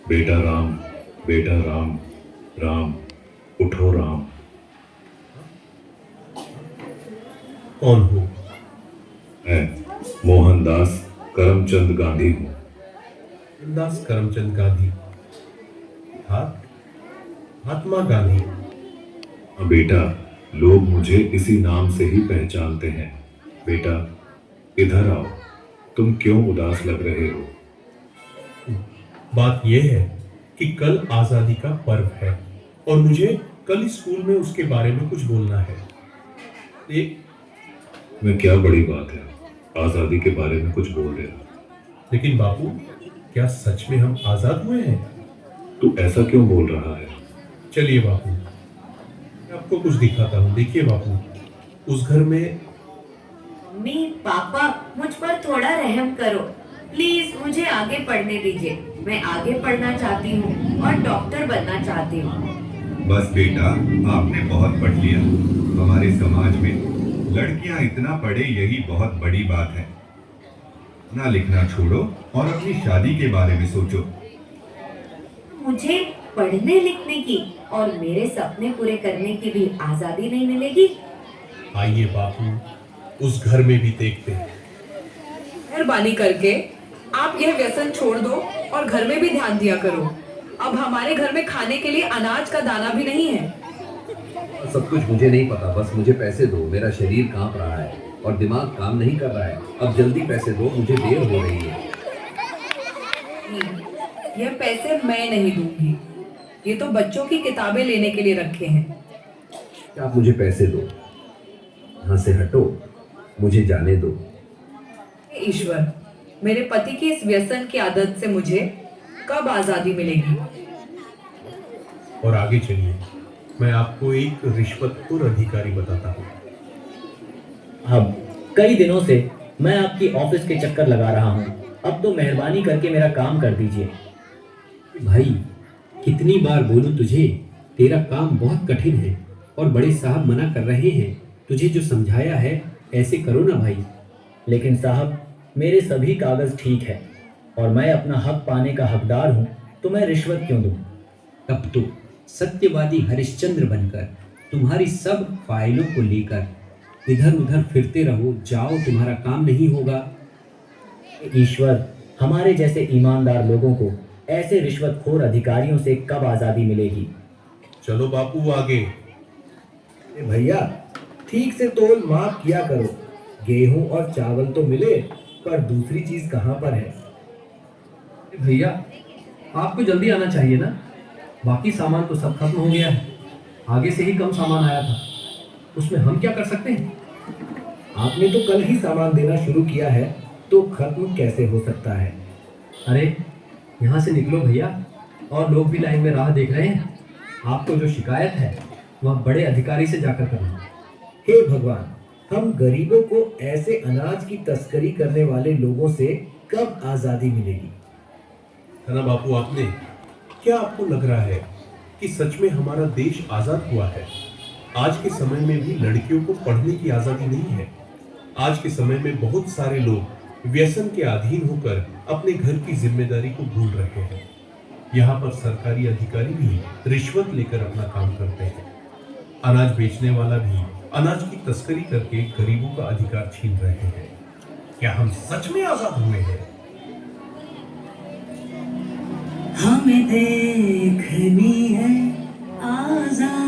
बेटा राम, बेटा राम, राम, उठो राम। कौन हो? मैं मोहनदास करमचंद गांधी हूँ। मोहनदास करमचंद गांधी? महात्मा गांधी? हाँ बेटा, लोग मुझे इसी नाम से ही पहचानते हैं। बेटा इधर आओ, तुम क्यों उदास लग रहे हो? बात यह है कि कल आजादी का पर्व है और मुझे कल स्कूल में उसके बारे में कुछ बोलना है। ये मैं क्या बड़ी बात है, आजादी के बारे में कुछ बोल रहे हो। लेकिन बापू, क्या सच में हम आजाद हुए हैं? तू ऐसा क्यों बोल रहा है? चलिए बापू, मैं आपको कुछ दिखाता हूँ। देखिए बापू, उस घर में। मम्मी पापा, मुझ पर थोड़ा रहम करो प्लीज, मुझे आगे पढ़ने दीजिए। मैं आगे पढ़ना चाहती हूँ और डॉक्टर बनना चाहती हूँ। बस बेटा, आपने बहुत पढ़ लिया। हमारे समाज में लड़कियां इतना पढ़े यही बहुत बड़ी बात है। ना लिखना छोड़ो और अपनी शादी के बारे में सोचो। मुझे पढ़ने लिखने की और मेरे सपने पूरे करने की भी आजादी नहीं मिलेगी? आइए बापू, उस घर में भी देखते हैं। मेहरबानी करके आप यह व्यसन छोड़ दो और घर में भी ध्यान दिया करो। अब हमारे घर में खाने के लिए अनाज का दाना भी नहीं है। सब कुछ मुझे नहीं पता, बस मुझे पैसे दो। मेरा शरीर कांप रहा है और दिमाग काम नहीं कर रहा है। अब जल्दी पैसे दो, मुझे देर हो रही है। यह पैसे मैं नहीं दूंगी, ये तो बच्चों की किताबें लेने के लिए रखे हैं। क्या आप मुझे पैसे दो? यहाँ से हटो, मुझे जाने दो। ईश्वर, मेरे पति की इस व्यसन की आदत से मुझे कब आजादी मिलेगी? और आगे चलिए, मैं आपको एक रिश्वतखोर अधिकारी बताता हूँ। अब कई दिनों से मैं आपकी ऑफिस के चक्कर लगा रहा हूँ, अब तो मेहरबानी करके मेरा काम कर दीजिए। भाई, कितनी बार बोलूं तुझे, तेरा काम बहुत कठिन है और बड़े साहब मना कर रहे हैं। तुझे जो समझाया है ऐसे करो ना भाई। लेकिन साहब, मेरे सभी कागज ठीक है और मैं अपना हक पाने का हकदार हूँ, तो मैं रिश्वत क्यों दूँ? तब तो सत्यवादी हरिश्चंद्र बनकर तुम्हारी सब फाइलों को लेकर इधर उधर फिरते रहो, जाओ, तुम्हारा काम नहीं होगा। ईश्वर, हमारे जैसे ईमानदार लोगों को ऐसे रिश्वतखोर अधिकारियों से कब आज़ादी मिलेगी? चलो बापू आगे। भैया, ठीक से तोल माफ किया करो। गेहूं और चावल तो मिले, पर दूसरी चीज कहाँ पर है? भैया, आपको जल्दी आना चाहिए ना, बाकी सामान तो सब खत्म हो गया है। आगे से ही कम सामान आया था, उसमें हम क्या कर सकते हैं? आपने तो कल ही सामान देना शुरू किया है, तो खत्म कैसे हो सकता है? अरे यहाँ से निकलो भैया, और लोग भी लाइन में राह देख रहे हैं। आपको जो शिकायत है वह बड़े अधिकारी से जाकर करना। हे भगवान, हम गरीबों को ऐसे अनाज की तस्करी करने वाले लोगों से कब आजादी मिलेगी? है ना बापू आपने? क्या आपको लग रहा है कि सच में हमारा देश आजाद हुआ है? आज के समय में भी लड़कियों को पढ़ने की आजादी नहीं है। आज के समय में बहुत सारे लोग व्यसन के अधीन होकर अपने घर की जिम्मेदारी को भूल रहे हैं। यहाँ पर सरकारी अधिकारी भी रिश्वत लेकर अपना काम करते हैं। अनाज बेचने वाला भी अनाज की तस्करी करके गरीबों का अधिकार छीन रहे हैं। क्या हम सच में आजाद हुए हैं? हमें देखनी है आजाद।